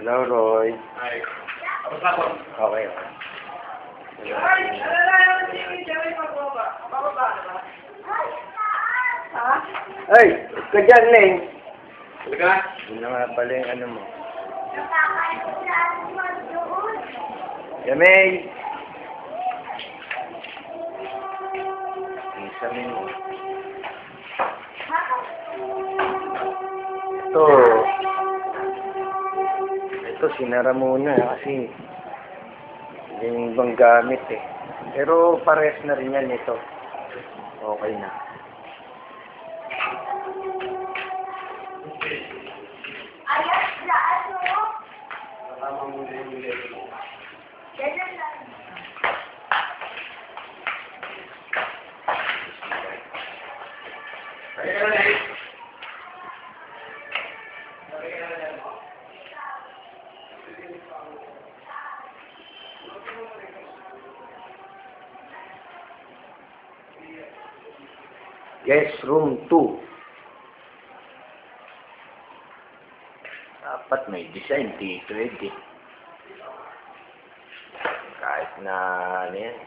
Hello, Roy. Ay. Tapos ako. Okay, okay. Ay, alala yung TV, Jerry, magbaba. Bababa na ba? Ha? Ay! Ka dyan, Neng! Talaga? Yun na nga pala yung ano mo. Yamay! Isami mo. Ito, sinara muna kasi yung ibang gamit eh. Pero pares na rin yan ito. Okay na. Kasama mo na yung bilet mo. Kaya ka na eh. Yes, room 2. Dapat may design dito eh. Kahit na ano yan.